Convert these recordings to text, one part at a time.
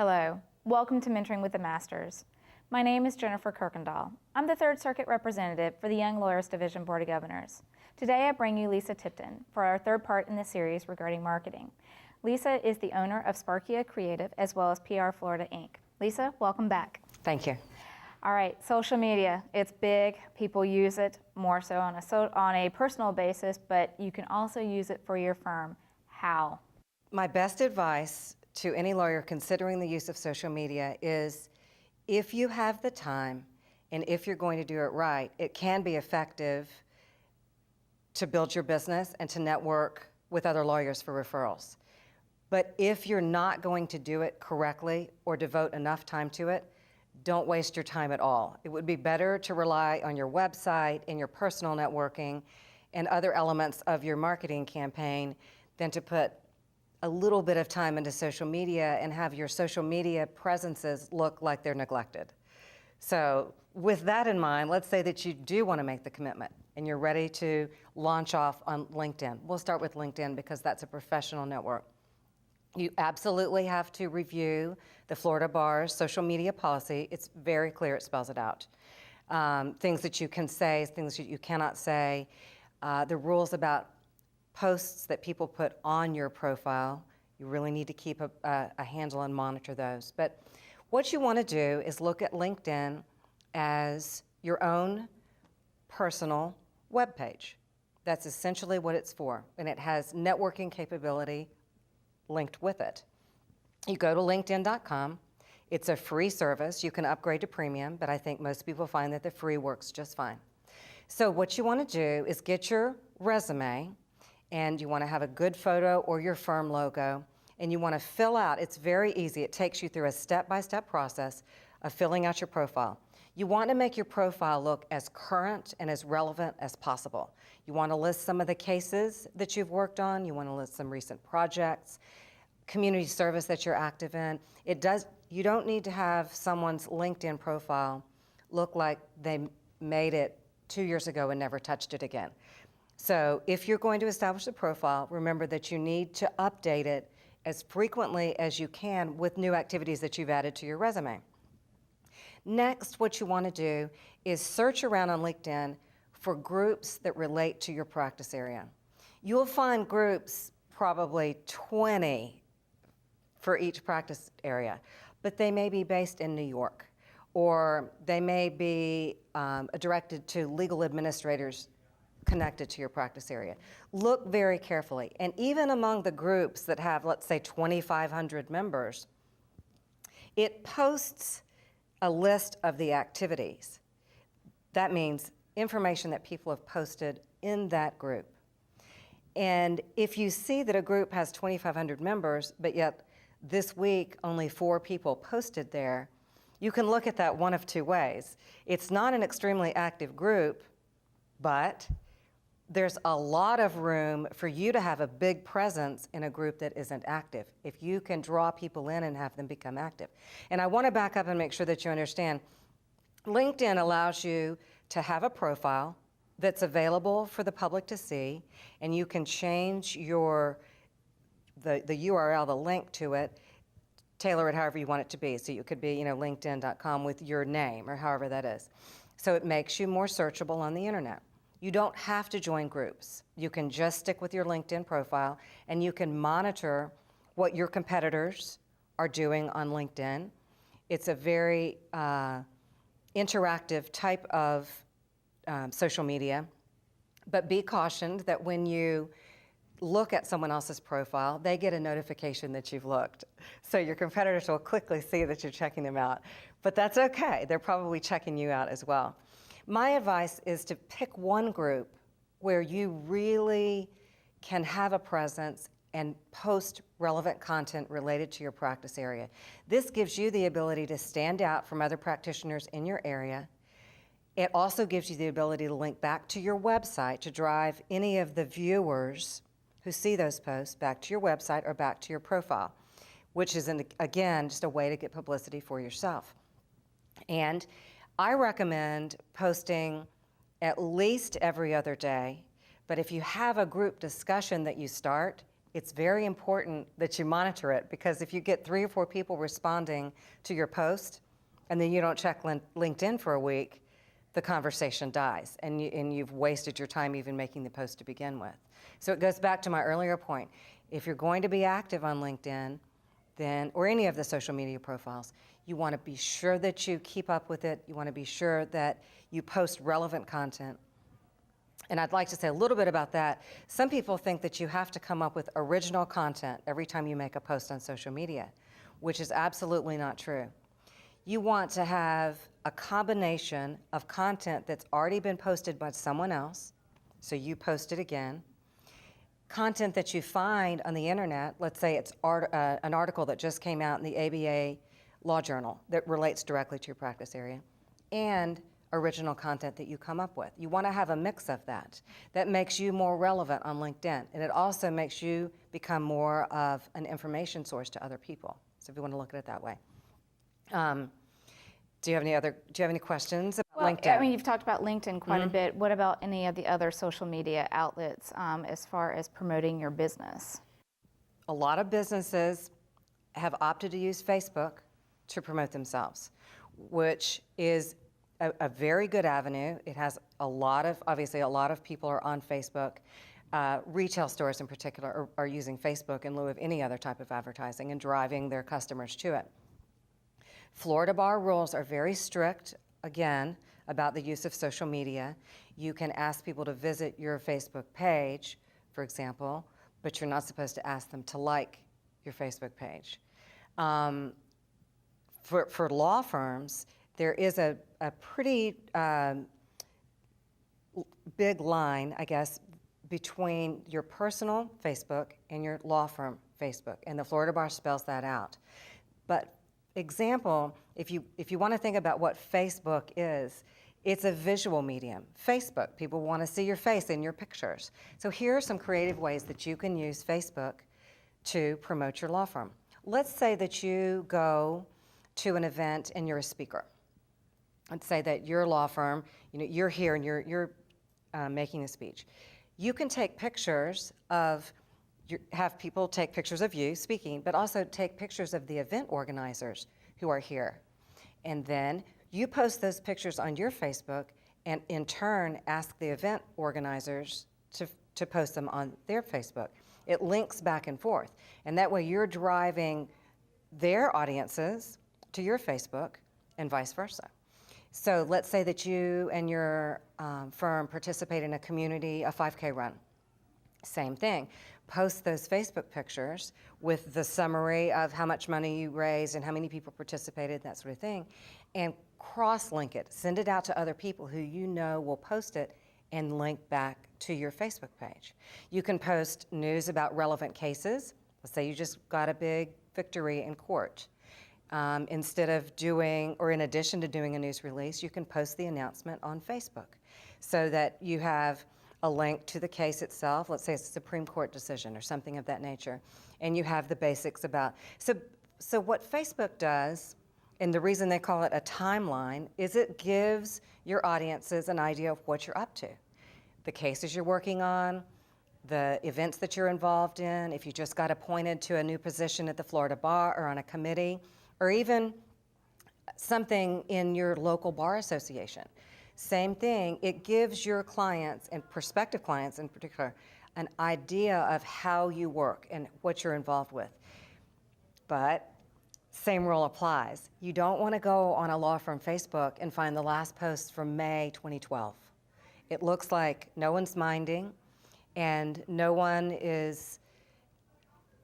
Hello, welcome to Mentoring with the Masters. My name is Jennifer Kirkendall. I'm the Third Circuit representative for the Young Lawyers Division Board of Governors. Today I bring you Lisa Tipton for our third part in the series regarding marketing. Lisa is the owner of Sparkia Creative as well as PR Florida Inc. Lisa, welcome back. Thank you. All right, social media, it's big. People use it more so on a personal basis, but you can also use it for your firm. How? My best advice to any lawyer considering the use of social media is if you have the time and if you're going to do it right, it can be effective to build your business and to network with other lawyers for referrals. But if you're not going to do it correctly or devote enough time to it, don't waste your time at all. It would be better to rely on your website and your personal networking and other elements of your marketing campaign than to put a little bit of time into social media and have your social media presences look like they're neglected. So with that in mind, let's say that you do want to make the commitment and you're ready to launch off on LinkedIn. We'll start with LinkedIn because that's a professional network. You absolutely have to review the Florida Bar's social media policy. It's very clear, it spells it out. Things that you can say, things that you cannot say, the rules about posts that people put on your profile. You really need to keep a handle and monitor those. But what you want to do is look at LinkedIn as your own personal web page. That's essentially what it's for, and it has networking capability linked with it. You go to linkedin.com. It's a free service. You can upgrade to premium, but I think most people find that the free works just fine. So what you want to do is get your resume, and you want to have a good photo or your firm logo, and you want to fill out, it's very easy, it takes you through a step-by-step process of filling out your profile. You want to make your profile look as current and as relevant as possible. You want to list some of the cases that you've worked on, you want to list some recent projects, community service that you're active in. You don't need to have someone's LinkedIn profile look like they made it 2 years ago and never touched it again. So if you're going to establish a profile, remember that you need to update it as frequently as you can with new activities that you've added to your resume. Next, what you want to do is search around on LinkedIn for groups that relate to your practice area. You'll find groups, probably 20 for each practice area, but they may be based in New York, or they may be directed to legal administrators connected to your practice area. Look very carefully. And even among the groups that have, let's say, 2,500 members, it posts a list of the activities. That means information that people have posted in that group. And if you see that a group has 2,500 members, but yet this week only 4 people posted there, you can look at that one of two ways. It's not an extremely active group, but there's a lot of room for you to have a big presence in a group that isn't active, if you can draw people in and have them become active. And I want to back up and make sure that you understand, LinkedIn allows you to have a profile that's available for the public to see, and you can change the URL, the link to it, tailor it however you want it to be. So it could be, linkedin.com with your name or however that is. So it makes you more searchable on the internet. You don't have to join groups. You can just stick with your LinkedIn profile, and you can monitor what your competitors are doing on LinkedIn. It's a very interactive type of social media, but be cautioned that when you look at someone else's profile, they get a notification that you've looked. So your competitors will quickly see that you're checking them out, but that's okay. They're probably checking you out as well. My advice is to pick one group where you really can have a presence and post relevant content related to your practice area. This gives you the ability to stand out from other practitioners in your area. It also gives you the ability to link back to your website to drive any of the viewers who see those posts back to your website or back to your profile, which is, again, just a way to get publicity for yourself. And I recommend posting at least every other day, but if you have a group discussion that you start, it's very important that you monitor it, because if you get 3 or 4 people responding to your post and then you don't check LinkedIn for a week, the conversation dies, and you've wasted your time even making the post to begin with. So it goes back to my earlier point. If you're going to be active on LinkedIn, then, or any of the social media profiles, you want to be sure that you keep up with it. You want to be sure that you post relevant content. And I'd like to say a little bit about that. Some people think that you have to come up with original content every time you make a post on social media, which is absolutely not true. You want to have a combination of content that's already been posted by someone else, so you post it again, content that you find on the internet, let's say it's an article that just came out in the ABA Law Journal that relates directly to your practice area, and original content that you come up with. You want to have a mix of that. That makes you more relevant on LinkedIn, and it also makes you become more of an information source to other people. So if you want to look at it that way. Do you have any questions about LinkedIn? I mean, you've talked about LinkedIn quite a bit. What about any of the other social media outlets as far as promoting your business? A lot of businesses have opted to use Facebook to promote themselves, which is a very good avenue. It has obviously a lot of people are on Facebook. Retail stores in particular are using Facebook in lieu of any other type of advertising and driving their customers to it. Florida bar rules are very strict, again, about the use of social media. You can ask people to visit your Facebook page, for example, but you're not supposed to ask them to like your Facebook page. For law firms, there is a pretty big line, I guess, between your personal Facebook and your law firm Facebook, and the Florida bar spells that out. But example, if you want to think about what Facebook is, it's a visual medium. Facebook, people want to see your face in your pictures. So here are some creative ways that you can use Facebook to promote your law firm. Let's say that you go to an event and you're a speaker. Let's say that your law firm, you're here and you're making a speech. You can take pictures of have people take pictures of you speaking, but also take pictures of the event organizers who are here. And then you post those pictures on your Facebook, and in turn ask the event organizers to post them on their Facebook. It links back and forth. And that way you're driving their audiences to your Facebook and vice versa. So let's say that you and your firm participate in a 5K run. Same thing. Post those Facebook pictures with the summary of how much money you raised and how many people participated, that sort of thing, and cross-link it. Send it out to other people who you know will post it and link back to your Facebook page. You can post news about relevant cases. Let's say you just got a big victory in court. Instead of doing, or in addition to doing a news release, you can post the announcement on Facebook so that you have a link to the case itself. Let's say it's a Supreme Court decision or something of that nature, and you have the basics about. So what Facebook does, and the reason they call it a timeline, is it gives your audiences an idea of what you're up to. The cases you're working on, the events that you're involved in, if you just got appointed to a new position at the Florida Bar or on a committee, or even something in your local bar association. Same thing, it gives your clients, and prospective clients in particular, an idea of how you work and what you're involved with. But same rule applies. You don't want to go on a law firm Facebook and find the last post from May 2012. It looks like no one's minding and no one is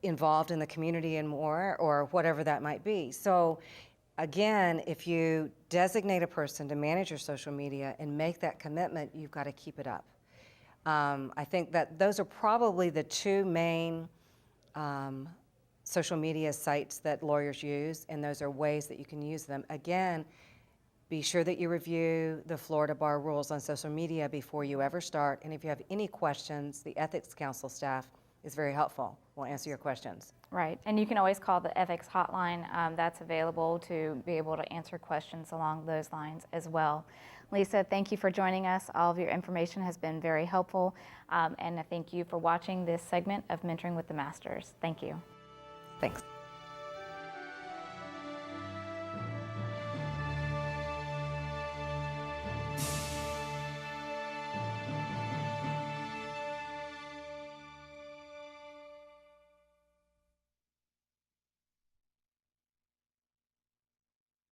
involved in the community anymore, or whatever that might be. So again, if you designate a person to manage your social media and make that commitment, you've got to keep it up. I think that those are probably the two main social media sites that lawyers use, and those are ways that you can use them. Again, be sure that you review the Florida Bar rules on social media before you ever start, and if you have any questions, the Ethics Council staff is very helpful will answer your questions. Right, and you can always call the ethics hotline. That's available to be able to answer questions along those lines as well. Lisa, thank you for joining us. All of your information has been very helpful, and I thank you for watching this segment of Mentoring with the Masters. Thank you. Thanks.